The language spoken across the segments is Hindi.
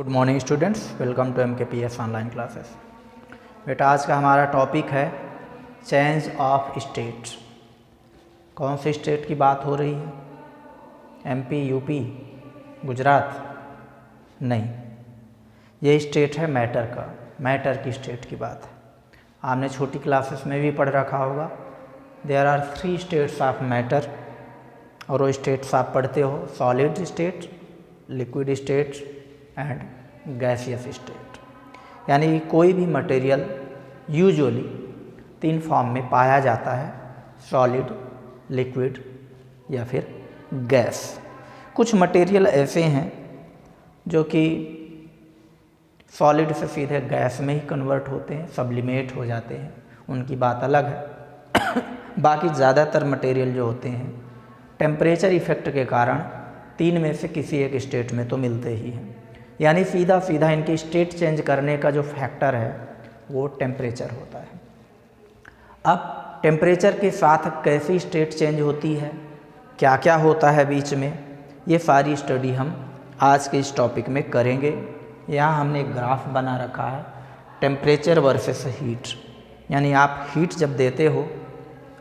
Good morning students, welcome to MKPS online classes. बेटा आज का हमारा टॉपिक है चेंज ऑफ स्टेट। कौन से स्टेट की बात हो रही है? MP, UP, Gujarat? नहीं, ये स्टेट है मैटर का, मैटर की स्टेट की बात है। आपने छोटी क्लासेस में भी पढ़ रखा होगा। There are 3 states of matter, और वो स्टेट्स आप पढ़ते हो: solid state, liquid state and gaseous state. यानी कोई भी मटेरियल यूजुअली 3 फॉर्म में पाया जाता है: सॉलिड, लिक्विड या फिर गैस। कुछ मटेरियल ऐसे हैं जो कि सॉलिड से सीधे गैस में ही कन्वर्ट होते हैं, सब्लिमेट हो जाते हैं, उनकी बात अलग है। बाकी ज़्यादातर मटेरियल जो होते हैं टेम्परेचर इफ़ेक्ट के कारण 3 में से किसी एक स्टेट में तो मिलते ही हैं। यानी सीधा सीधा इनकी स्टेट चेंज करने का जो फैक्टर है वो टेम्परेचर होता है। अब टेम्परेचर के साथ कैसी स्टेट चेंज होती है, क्या क्या होता है बीच में, ये सारी स्टडी हम आज के इस टॉपिक में करेंगे। यहाँ हमने एक ग्राफ बना रखा है, टेम्परेचर वर्सेस हीट। यानी आप हीट जब देते हो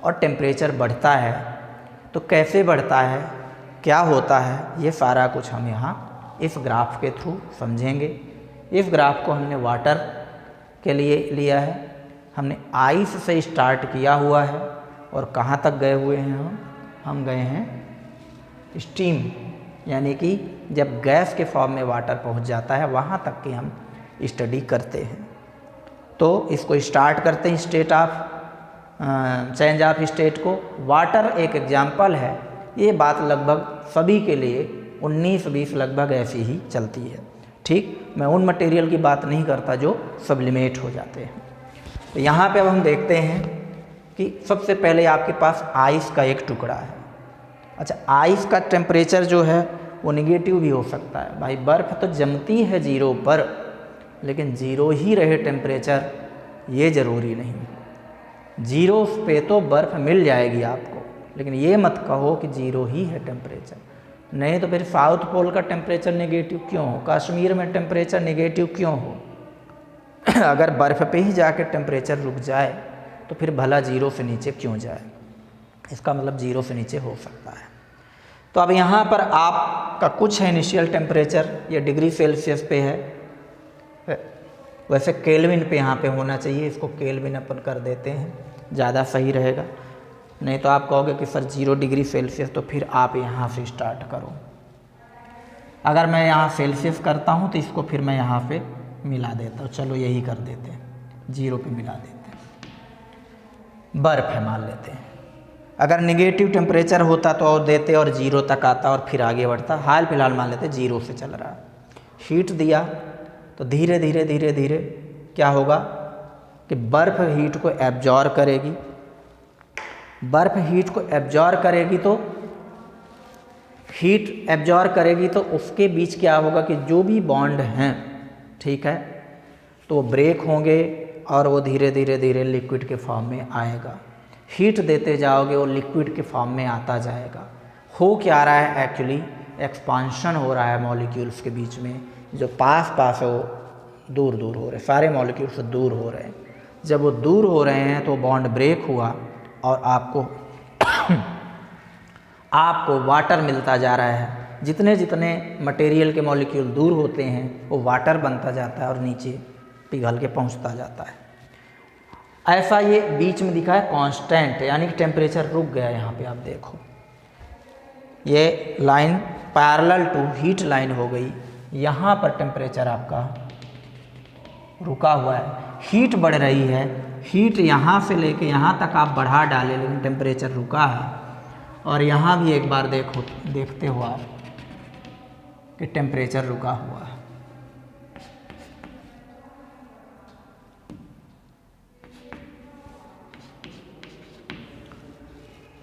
और टेम्परेचर बढ़ता है तो कैसे बढ़ता है, क्या होता है, ये सारा कुछ हम यहाँ इस ग्राफ के थ्रू समझेंगे। इस ग्राफ को हमने वाटर के लिए लिया है, हमने आइस से स्टार्ट किया हुआ है और कहाँ तक गए हुए हैं हम गए हैं स्टीम, यानी कि जब गैस के फॉर्म में वाटर पहुँच जाता है वहाँ तक की हम स्टडी करते हैं। तो इसको स्टार्ट करते हैं state of change of state को। वाटर एक एग्जाम्पल है। ये बात लगभग सभी के लिए 19-20 लगभग ऐसी ही चलती है। ठीक, मैं उन मटेरियल की बात नहीं करता जो सब्लिमेट हो जाते हैं। तो यहाँ पे अब हम देखते हैं कि सबसे पहले आपके पास आइस का एक टुकड़ा है। अच्छा, आइस का टेम्परेचर जो है वो निगेटिव भी हो सकता है। भाई बर्फ़ तो जमती है 0 पर, लेकिन 0 ही रहे टेम्परेचर ये ज़रूरी नहीं। 0 पे तो बर्फ़ मिल जाएगी आपको, लेकिन ये मत कहो कि 0 ही है टेम्परेचर। नहीं तो फिर साउथ पोल का टेम्परेचर नेगेटिव क्यों हो, कश्मीर में टेम्परेचर नेगेटिव क्यों हो? अगर बर्फ़ पे ही जाके टेम्परेचर रुक जाए तो फिर भला 0 से नीचे क्यों जाए? इसका मतलब 0 से नीचे हो सकता है। तो अब यहाँ पर आपका कुछ है इनिशियल टेम्परेचर, ये डिग्री सेल्सियस पे है। वैसे केल्विन पे यहाँ पे होना चाहिए, इसको केल्विन अपन कर देते हैं, ज़्यादा सही रहेगा। नहीं तो आप कहोगे कि सर 0 डिग्री सेल्सियस, तो फिर आप यहाँ से स्टार्ट करो। अगर मैं यहाँ सेल्सियस करता हूँ तो इसको फिर मैं यहाँ पे मिला देता हूँ। चलो यही कर देते हैं, 0 पे मिला देते हैं। बर्फ़ है मान लेते हैं। अगर निगेटिव टेम्परेचर होता तो और देते और 0 तक आता और फिर आगे बढ़ता। हाल फिलहाल मान लेते 0 से चल रहा। हीट दिया तो धीरे धीरे धीरे धीरे क्या होगा कि बर्फ़ हीट को एब्जॉर्ब करेगी। बर्फ़ हीट को एब्जॉर्ब करेगी तो हीट एब्जॉर्ब करेगी तो उसके बीच क्या होगा कि जो भी बॉन्ड हैं, ठीक है, तो वो ब्रेक होंगे और वो धीरे धीरे धीरे लिक्विड के फॉर्म में आएगा। हीट देते जाओगे वो लिक्विड के फॉर्म में आता जाएगा। हो क्या रहा है एक्चुअली, एक्सपांशन हो रहा है मॉलिक्यूल्स के बीच में। जो पास पास है वो दूर दूर हो रहे हैं, सारे मॉलिक्यूल्स दूर हो रहे हैं। जब वो दूर हो रहे हैं तो बॉन्ड ब्रेक हुआ और आपको वाटर मिलता जा रहा है। जितने जितने मटेरियल के मॉलिक्यूल दूर होते हैं वो वाटर बनता जाता है और नीचे पिघल के पहुंचता जाता है। ऐसा ये बीच में दिखा है कांस्टेंट, यानी कि टेम्परेचर रुक गया। यहाँ पे आप देखो ये line parallel to heat line हो गई। यहाँ पर टेम्परेचर आपका रुका हुआ है, हीट बढ़ रही है। हीट यहाँ से लेके यहाँ तक आप बढ़ा डाले, लेकिन टेम्परेचर रुका है। और यहाँ भी एक बार देखते हो आप कि टेम्परेचर रुका हुआ है।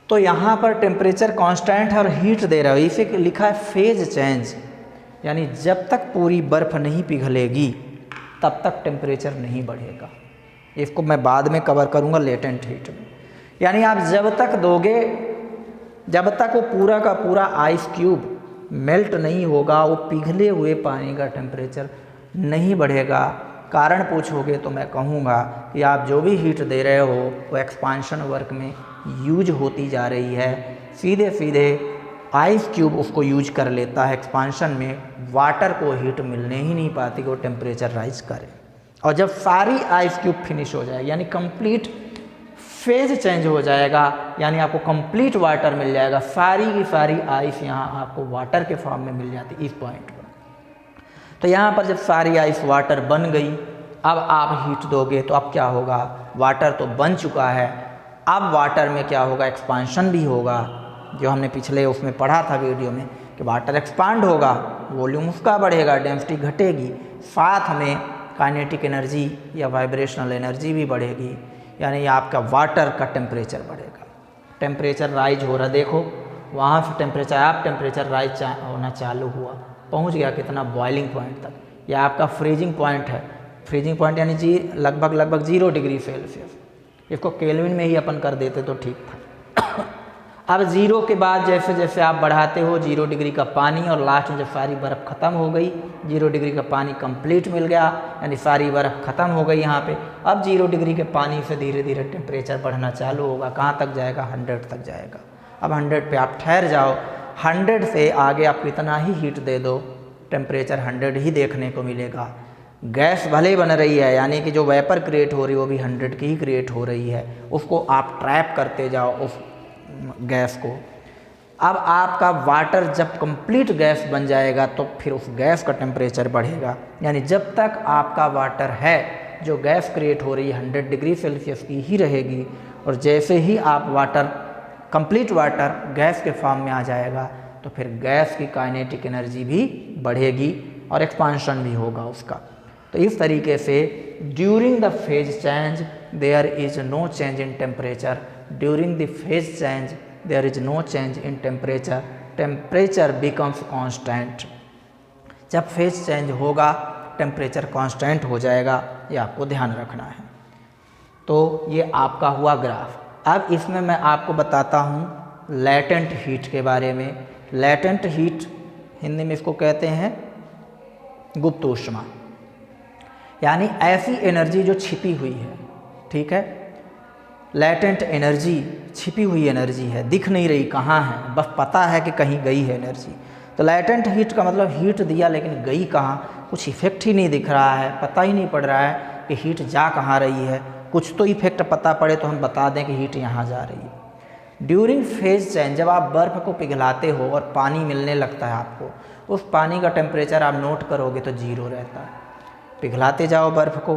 तो यहाँ पर टेम्परेचर कांस्टेंट है और हीट दे रहा है। इसे लिखा है फेज चेंज, यानी जब तक पूरी बर्फ़ नहीं पिघलेगी तब तक टेम्परेचर नहीं बढ़ेगा। इसको मैं बाद में कवर करूँगा लेटेंट हीट में। यानी आप जब तक दोगे, जब तक वो पूरा का पूरा आइस क्यूब मेल्ट नहीं होगा, वो पिघले हुए पानी का टेम्परेचर नहीं बढ़ेगा। कारण पूछोगे तो मैं कहूँगा कि आप जो भी हीट दे रहे हो वो एक्सपांशन वर्क में यूज होती जा रही है। सीधे सीधे आइस क्यूब उसको यूज कर लेता है एक्सपांशन में, वाटर को हीट मिलने ही नहीं पाती कि वो टेम्परेचर राइज करे। और जब सारी आइस क्यूब फिनिश हो जाएगी यानी कंप्लीट फेज चेंज हो जाएगा, यानी आपको कंप्लीट वाटर मिल जाएगा, सारी की सारी आइस यहाँ आपको वाटर के फॉर्म में मिल जाती इस पॉइंट पर। तो यहाँ पर जब सारी आइस वाटर बन गई, अब आप हीट दोगे तो अब क्या होगा, वाटर तो बन चुका है, अब वाटर में क्या होगा, एक्सपांशन भी होगा। जो हमने पिछले उसमें पढ़ा था वीडियो में कि वाटर एक्सपांड होगा, वॉल्यूम उसका बढ़ेगा, डेंसिटी घटेगी, साथ में काइनेटिक एनर्जी या वाइब्रेशनल एनर्जी भी बढ़ेगी, यानी आपका वाटर का टेम्परेचर बढ़ेगा। टेम्परेचर राइज हो रहा, देखो वहाँ से टेम्परेचर आप टेम्परेचर राइज होना चालू हुआ, पहुँच गया कितना, बॉइलिंग पॉइंट तक। यह आपका फ्रीजिंग पॉइंट है। फ्रीजिंग पॉइंट यानी लगभग 0 डिग्री सेल्सियस। इसको केल्विन में ही अपन कर देते तो ठीक था। अब 0 के बाद जैसे जैसे आप बढ़ाते हो 0 डिग्री का पानी, और लास्ट में जब सारी बर्फ़ ख़त्म हो गई, 0 डिग्री का पानी कंप्लीट मिल गया, यानी सारी बर्फ़ ख़त्म हो गई यहाँ पे। अब 0 डिग्री के पानी से धीरे धीरे टेम्परेचर बढ़ना चालू होगा। कहाँ तक जाएगा, 100 तक जाएगा। अब 100 पे आप ठहर जाओ, 100 से आगे आप कितना ही हीट दे दो, टेम्परेचर 100 ही देखने को मिलेगा। गैस भले बन रही है, यानी कि जो वेपर क्रिएट हो रही है वो भी 100 की ही क्रिएट हो रही है, उसको आप ट्रैप करते जाओ उस गैस को। अब आपका वाटर जब कंप्लीट गैस बन जाएगा तो फिर उस गैस का टेम्परेचर बढ़ेगा, यानी जब तक आपका वाटर है, जो गैस क्रिएट हो रही है 100 डिग्री सेल्सियस की ही रहेगी, और जैसे ही आप वाटर कंप्लीट वाटर गैस के फॉर्म में आ जाएगा तो फिर गैस की काइनेटिक एनर्जी भी बढ़ेगी और एक्सपांशन भी होगा उसका। तो इस तरीके से during the phase change there is no change in temperature, during the phase change there is no change in temperature, temperature becomes constant. जब फेज चेंज होगा टेम्परेचर कांस्टेंट हो जाएगा, ये आपको ध्यान रखना है। तो ये आपका हुआ ग्राफ। अब इसमें मैं आपको बताता हूँ लैटेंट हीट के बारे में। लैटेंट हीट हिंदी में इसको कहते हैं गुप्त ऊष्मा, यानी ऐसी एनर्जी जो छिपी हुई है। ठीक है, लैटेंट एनर्जी छिपी हुई एनर्जी है, दिख नहीं रही कहाँ है, बस पता है कि कहीं गई है एनर्जी। तो लैटेंट हीट का मतलब हीट दिया लेकिन गई कहाँ, कुछ इफेक्ट ही नहीं दिख रहा है, पता ही नहीं पड़ रहा है कि हीट जा कहाँ रही है। कुछ तो इफेक्ट पता पड़े तो हम बता दें कि हीट यहाँ जा रही है। ड्यूरिंग फेज चेंज, जब आप बर्फ़ को पिघलाते हो और पानी मिलने लगता है आपको, उस पानी का टेम्परेचर आप नोट करोगे तो 0 रहता है। पिघलाते जाओ बर्फ़ को,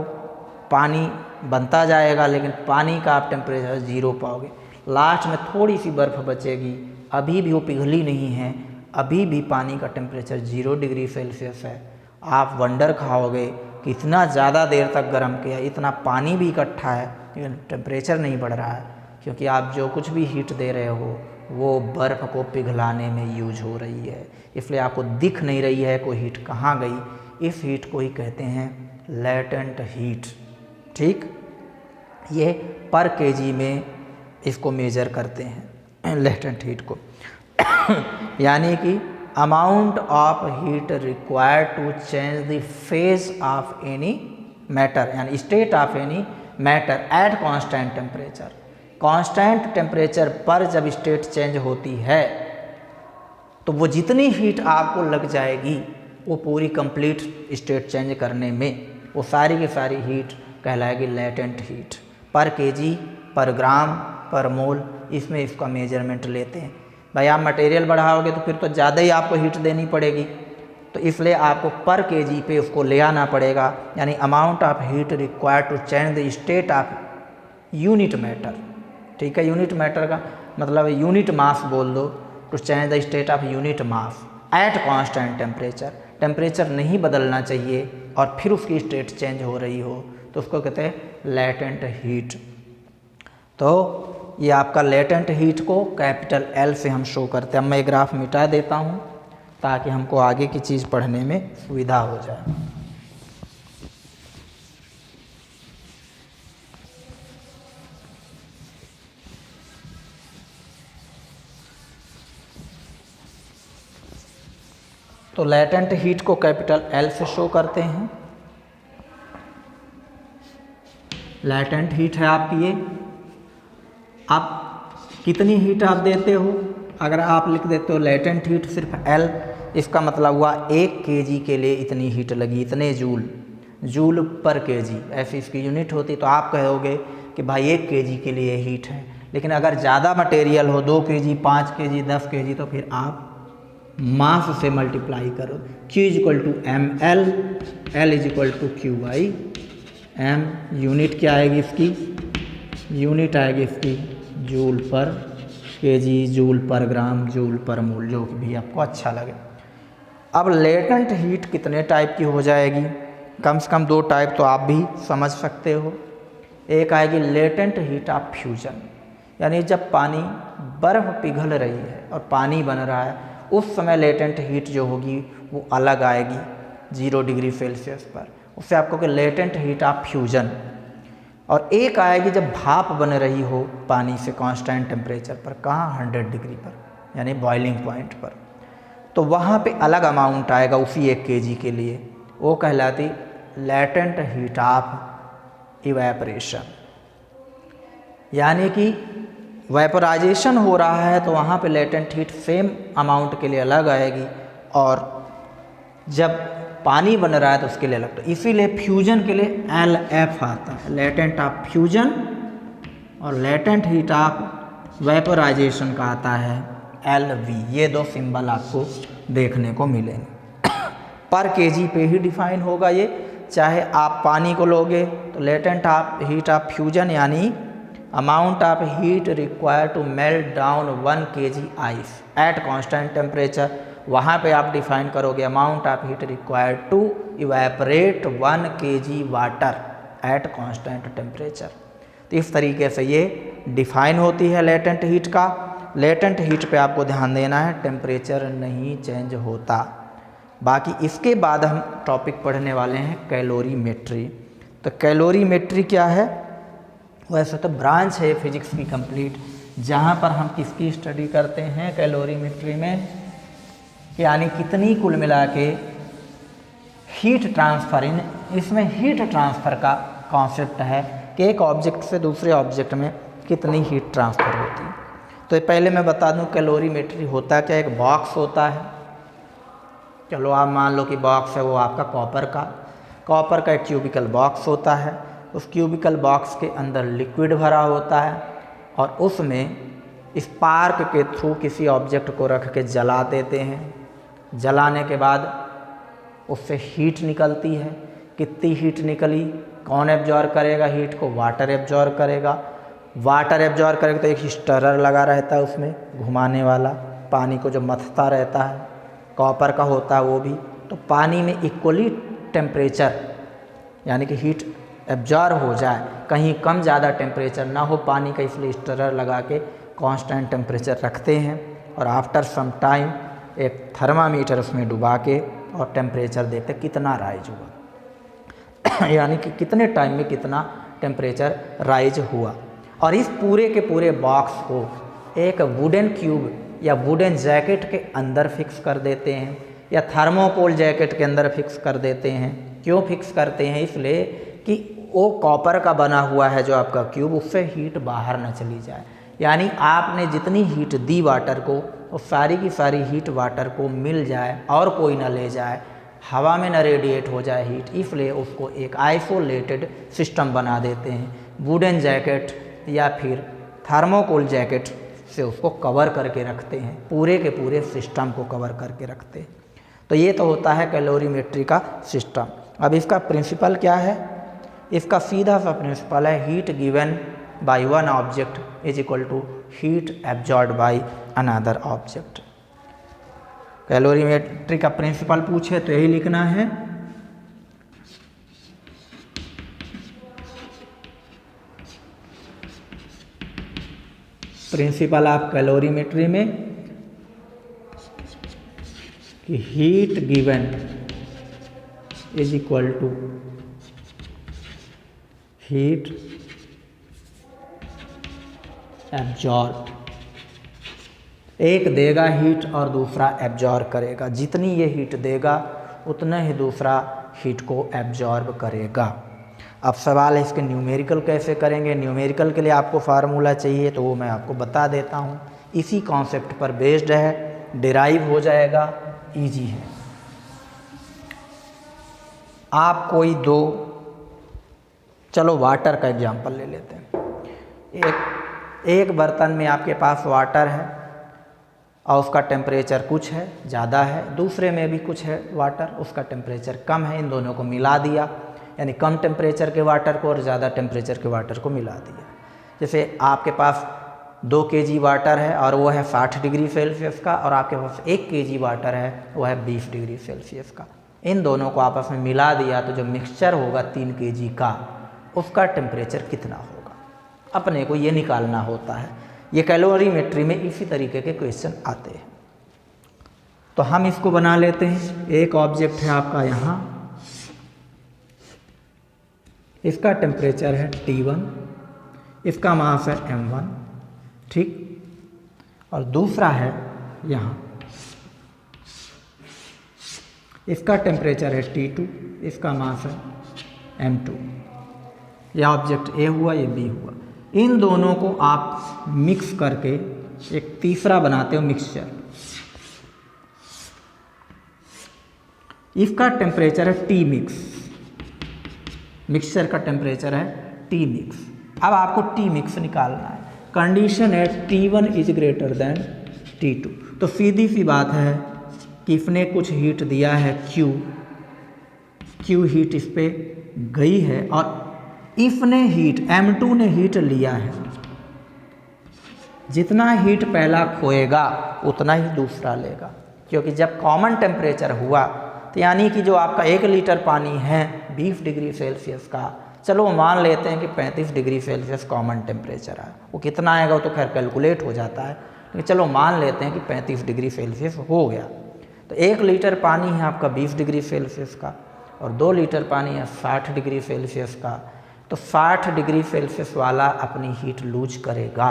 पानी बनता जाएगा लेकिन पानी का आप टेम्परेचर 0 पाओगे। लास्ट में थोड़ी सी बर्फ़ बचेगी, अभी भी वो पिघली नहीं है, अभी भी पानी का टेम्परेचर 0 डिग्री सेल्सियस है। आप वंडर खाओगे कि इतना ज़्यादा देर तक गर्म किया, इतना पानी भी इकट्ठा है लेकिन टेम्परेचर नहीं बढ़ रहा है, क्योंकि आप जो कुछ भी हीट दे रहे हो वो बर्फ़ को पिघलाने में यूज हो रही है, इसलिए आपको दिख नहीं रही है कोई हीट कहाँ गई। इस हीट को ही कहते हैं लैटेंट हीट। ठीक, ये पर केजी में इसको मेजर करते हैं लैटेंट हीट को यानी कि amount of heat required to change the phase of any matter, यानी state of any matter at constant temperature. Constant temperature पर जब स्टेट चेंज होती है तो वो जितनी हीट आपको लग जाएगी वो पूरी कंप्लीट स्टेट चेंज करने में, वो सारी की सारी हीट कहलाएगी लैटेंट हीट। पर केजी, पर ग्राम, पर मोल, इसमें इसका मेजरमेंट लेते हैं। भाई आप मटेरियल बढ़ाओगे तो फिर तो ज़्यादा ही आपको हीट देनी पड़ेगी, तो इसलिए आपको पर केजी पे उसको ले आना पड़ेगा, यानी amount of heat required to change the state of unit matter. ठीक है, यूनिट मैटर का मतलब यूनिट मास बोल दो, to change the state of unit mass at constant temperature. Temperature नहीं बदलना चाहिए और फिर उसकी स्टेट चेंज हो रही हो तो उसको कहते हैं लैटेंट हीट। तो ये आपका लेटेंट हीट को कैपिटल L से हम शो करते हैं। अब मैं ग्राफ मिटा देता हूँ ताकि हमको आगे की चीज़ पढ़ने में सुविधा हो जाए। तो लेटेंट हीट को कैपिटल L से शो करते हैं लैटेंट हीट है आपकी ये। आप कितनी हीट आप देते हो, अगर आप लिख देते हो लैटेंट हीट सिर्फ L, इसका मतलब हुआ 1 kg के लिए इतनी हीट लगी, इतने जूल पर kg, ऐसी इसकी यूनिट होती। तो आप कहोगे कि भाई 1 kg के लिए हीट है। लेकिन अगर ज़्यादा मटेरियल हो 2 kg, 5 kg, 10 kg, तो फिर आप मास से मल्टीप्लाई करो। Q = ml, L = Q/m। Unit क्या आएगी इसकी, यूनिट आएगी इसकी जूल पर kg, जूल पर ग्राम, जूल पर मोल, जो भी आपको अच्छा लगे। अब लेटेंट हीट कितने टाइप की हो जाएगी, कम से कम 2 टाइप तो आप भी समझ सकते हो। एक आएगी लेटेंट हीट ऑफ फ्यूजन, यानी जब पानी बर्फ़ पिघल रही है और पानी बन रहा है, उस समय लेटेंट हीट जो होगी वो अलग आएगी 0 डिग्री सेल्सियस पर, उससे आपको कि लेटेंट हीट ऑफ फ्यूजन। और एक आएगी जब भाप बन रही हो पानी से कांस्टेंट टेम्परेचर पर, कहाँ 100 डिग्री पर, यानी बॉइलिंग पॉइंट पर, तो वहाँ पे अलग अमाउंट आएगा उसी 1 kg के लिए, वो कहलाती लेटेंट हीट ऑफ इवेपरेशन। यानी कि वेपराइजेशन हो रहा है तो वहाँ पे लेटेंट हीट सेम अमाउंट के लिए अलग आएगी, और जब पानी बन रहा है तो उसके लिए अलग। तो इसीलिए फ्यूजन के लिए LF आता है, लेटेंट ऑफ फ्यूजन, और लेटेंट हीट ऑफ वेपराइजेशन का आता है LV। ये 2 सिंबल आपको देखने को मिलेंगे। पर kg पे ही डिफाइन होगा ये, चाहे आप पानी को लोगे तो लेटेंट हीट ऑफ फ्यूजन यानी amount of heat required to melt down 1 kg ice at constant temperature, वहाँ पे आप डिफाइन करोगे amount of heat required to evaporate 1 kg water at constant temperature. तो इस तरीके से ये डिफाइन होती है लेटेंट हीट का। लेटेंट हीट पे आपको ध्यान देना है, टेम्परेचर नहीं चेंज होता। बाकी इसके बाद हम टॉपिक पढ़ने वाले हैं कैलोरीमेट्री। तो कैलोरीमेट्री क्या है, वैसे तो ब्रांच है फिजिक्स की कंप्लीट, जहाँ पर हम किसकी स्टडी करते हैं कैलोरीमेट्री में, यानी कितनी कुल मिला के हीट ट्रांसफ़र, इसमें हीट ट्रांसफ़र का कॉन्सेप्ट है कि एक ऑब्जेक्ट से दूसरे ऑब्जेक्ट में कितनी हीट ट्रांसफ़र होती है। तो पहले मैं बता दूं कैलोरीमेट्री होता क्या, एक बॉक्स होता है, चलो आप मान लो कि बॉक्स है वो आपका कॉपर का एक क्यूबिकल बॉक्स होता है। उस क्यूबिकल बॉक्स के अंदर लिक्विड भरा होता है और उसमें स्पार्क के थ्रू किसी ऑब्जेक्ट को रख के जला देते हैं। जलाने के बाद उससे हीट निकलती है। कितनी हीट निकली, कौन एब्जॉर्ब करेगा हीट को, वाटर एब्जॉर्ब करेगा। वाटर एब्जॉर्ब करेगा तो एक स्टरर लगा रहता है उसमें घुमाने वाला, पानी को जो मथता रहता है, कॉपर का होता है वो भी। तो पानी में इक्वली टेम्परेचर यानी कि हीट एब्जॉर्ब हो जाए, कहीं कम ज़्यादा टेम्परेचर ना हो पानी का, इसलिए स्टरर लगा के कांस्टेंट टेम्परेचर रखते हैं। और आफ्टर सम टाइम एक थर्मामीटर उसमें डुबा के और टेम्परेचर देखते कितना राइज हुआ यानी कि कितने टाइम में कितना टेम्परेचर राइज हुआ। और इस पूरे के पूरे बॉक्स को एक वुडन क्यूब या वुडन जैकेट के अंदर फिक्स कर देते हैं या थर्मोकोल जैकेट के अंदर फिक्स कर देते हैं। क्यों फिक्स करते हैं, इसलिए कि वो कॉपर का बना हुआ है जो आपका क्यूब, उससे हीट बाहर न चली जाए। यानी आपने जितनी हीट दी वाटर को, वो सारी की सारी हीट वाटर को मिल जाए और कोई ना ले जाए, हवा में न रेडिएट हो जाए हीट, इसलिए उसको एक आइसोलेटेड सिस्टम बना देते हैं। वुडन जैकेट या फिर थर्मोकोल जैकेट से उसको कवर करके रखते हैं, पूरे के पूरे सिस्टम को कवर करके रखते हैं। तो ये तो होता है कैलोरीमेट्री का सिस्टम। अब इसका प्रिंसिपल क्या है, इसका सीधा सा प्रिंसिपल है heat given by one object is equal to heat absorbed by another object. Calorimetry का प्रिंसिपल पूछे तो यही लिखना है, प्रिंसिपल ऑफ कैलोरीमेट्री में कि heat given is equal to heat absorb. एक देगा हीट और दूसरा एब्जॉर्ब करेगा, जितनी ये हीट देगा उतना ही दूसरा हीट को एब्जॉर्ब करेगा। अब सवाल है इसके न्यूमेरिकल कैसे करेंगे। न्यूमेरिकल के लिए आपको फार्मूला चाहिए तो वो मैं आपको बता देता हूँ। इसी कॉन्सेप्ट पर बेस्ड है, डिराइव हो जाएगा, इजी है। आप कोई दो, चलो वाटर का एग्जांपल ले लेते हैं। एक बर्तन में आपके पास वाटर है और उसका टेम्परेचर कुछ है, ज़्यादा है। दूसरे में भी कुछ है वाटर, उसका टेम्परेचर कम है। इन दोनों को मिला दिया, यानी कम टेम्परेचर के वाटर को और ज़्यादा टेम्परेचर के वाटर को मिला दिया। जैसे आपके पास 2 kg वाटर है और वो है 60 डिग्री सेल्सियस का, और आपके पास 1 kg वाटर है वो है 20 डिग्री सेल्सियस का। इन दोनों को आपस में मिला दिया तो जो मिक्सचर होगा 3 kg का, उसका टेम्परेचर कितना होगा, अपने को ये निकालना होता है। ये कैलोरीमेट्री में इसी तरीके के क्वेश्चन आते हैं। तो हम इसको बना लेते हैं। एक ऑब्जेक्ट है आपका यहाँ, इसका टेम्परेचर है T1, इसका मास है m1, ठीक। और दूसरा है यहाँ, इसका टेम्परेचर है T2, इसका मास है m2। यह ऑब्जेक्ट A हुआ, ये B हुआ। इन दोनों को आप मिक्स करके एक तीसरा बनाते हो मिक्सचर। इसका टेम्परेचर है T मिक्स, मिक्सचर का टेम्परेचर है T मिक्स। अब आपको T मिक्स निकालना है। कंडीशन है T1 is greater than T2। तो सीधी सी बात है कि इसने कुछ हीट दिया है Q हीट इस पे गई है, और इसने हीट M2 ने हीट लिया है। जितना हीट पहला खोएगा उतना ही दूसरा लेगा, क्योंकि जब कॉमन टेम्परेचर हुआ तो यानी कि जो आपका 1 लीटर पानी है 20 डिग्री सेल्सियस का, चलो मान लेते हैं कि 35 डिग्री सेल्सियस कॉमन टेम्परेचर है। वो कितना आएगा वो तो खैर कैलकुलेट हो जाता है, लेकिन चलो मान लेते हैं कि 35 डिग्री सेल्सियस हो गया। तो 1 लीटर पानी है आपका 20 डिग्री सेल्सियस का, और 2 लीटर पानी है 60 डिग्री सेल्सियस का। तो 60 डिग्री सेल्सियस वाला अपनी हीट लूज करेगा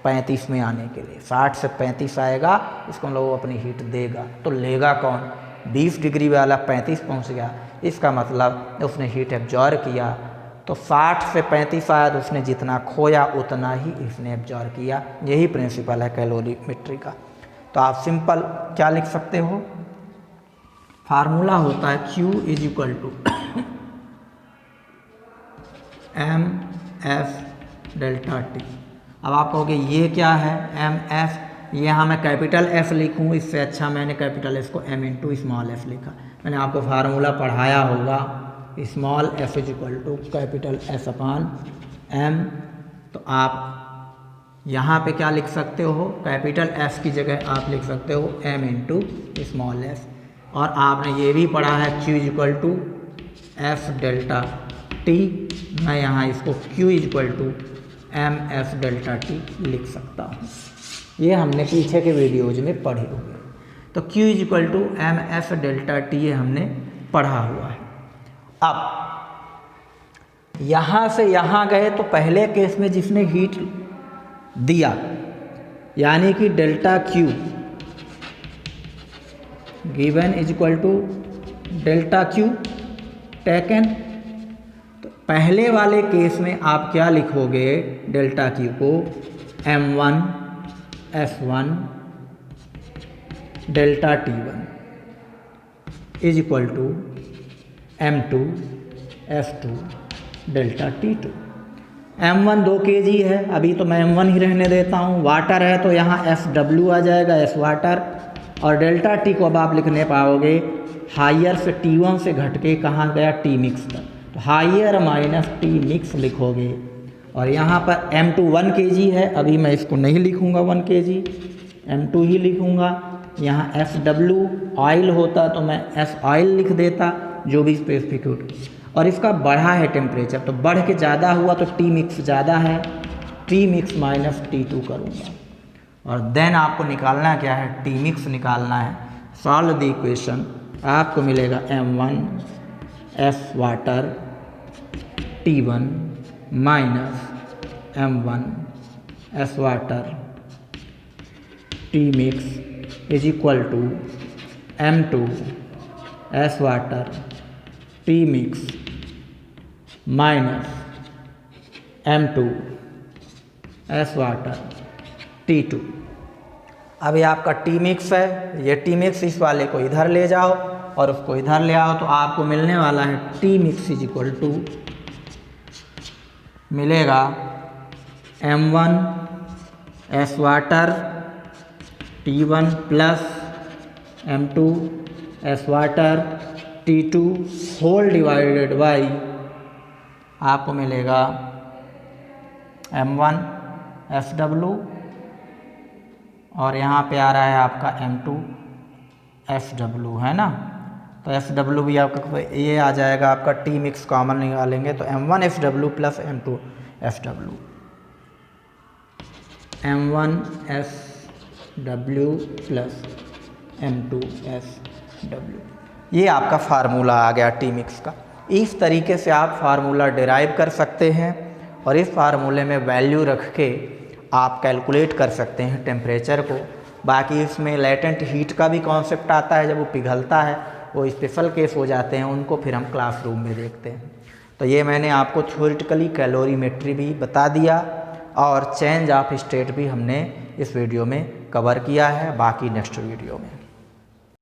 35 में आने के लिए। 60 से 35 आएगा, इसको मतलब वो अपनी हीट देगा। तो लेगा कौन? 20 डिग्री वाला 35 पहुंच गया, इसका मतलब उसने हीट एब्जॉर्ब किया। तो 60 से 35 आया तो उसने जितना खोया उतना ही इसने एब्जॉर्ब किया। यही प्रिंसिपल है कैलोरीमेट्री का। तो आप सिंपल क्या लिख सकते हो, फार्मूला होता है Q is equal to mF delta T। अब आप कहोगे ये क्या है mF, यहाँ मैं कैपिटल F लिखूँ, इससे अच्छा मैंने कैपिटल F को m इंटू स्मॉल f लिखा। मैंने आपको फार्मूला पढ़ाया होगा, small f is equal to capital S upon m। तो आप यहाँ पे क्या लिख सकते हो, कैपिटल F की जगह आप लिख सकते हो m इंटू स्मॉल f। और आपने ये भी पढ़ा है Q is equal to F delta T। मैं यहाँ इसको Q is equal to mF delta T लिख सकता हूँ। ये हमने पीछे के वीडियोज में पढ़े हुए। तो Q is equal to mF delta T ये हमने पढ़ा हुआ है। अब यहाँ से यहाँ गए तो पहले केस में जिसने हीट दिया यानी कि delta Q given is equal to delta Q taken. तो पहले वाले केस में आप क्या लिखोगे, डेल्टा Q को m1 F1 delta T1 is equal to m2 F2 delta T2। m1 2 kg है, अभी तो मैं m1 ही रहने देता हूँ। वाटर है तो यहाँ FW आ जाएगा, S वाटर। और डेल्टा T को अब आप लिखने पाओगे हायर से T1 से घट के कहाँ गया, T मिक्स तक। तो हायर माइनस T मिक्स लिखोगे। और यहाँ पर m2 1 kg है, अभी मैं इसको नहीं लिखूँगा 1 kg, m2 ही लिखूँगा। यहाँ FW ऑयल होता तो मैं S ऑयल लिख देता, जो भी स्पेसिफिक। और इसका बढ़ा है टेम्परेचर, तो बढ़ के ज़्यादा हुआ तो T मिक्स ज़्यादा है, T मिक्स माइनस T2 करूँगा। और देन आपको निकालना क्या है, T मिक्स निकालना है। सॉल्व द इक्वेशन, आपको मिलेगा m1 F water T1 minus m1 S water T mix is equal to m2 S water T mix minus M2 S water T2। अभी आपका टी मिक्स है, ये टी मिक्स इस वाले को इधर ले जाओ और उसको इधर ले आओ तो आपको मिलने वाला है T mix is equal to मिलेगा M1 S water T1 plus M2 S water T2 whole divided by आपको मिलेगा M1 SW और यहाँ पे आ रहा है आपका M2 SW, है ना। तो SW भी आपका ये आ जाएगा, आपका टी मिक्स कॉमन निकालेंगे तो M1 SW plus M2 SW, M1 SW plus M2 SW, ये आपका फार्मूला आ गया टी मिक्स का। इस तरीके से आप फार्मूला डिराइव कर सकते हैं और इस फार्मूले में वैल्यू रख के आप कैलकुलेट कर सकते हैं टेम्परेचर को। बाकी इसमें लेटेंट हीट का भी कॉन्सेप्ट आता है, जब वो पिघलता है वो स्पेशल केस हो जाते हैं, उनको फिर हम क्लासरूम में देखते हैं। तो ये मैंने आपको थ्योरेटिकली कैलोरीमेट्री भी बता दिया और चेंज ऑफ स्टेट भी हमने इस वीडियो में कवर किया है, बाकी नेक्स्ट वीडियो में।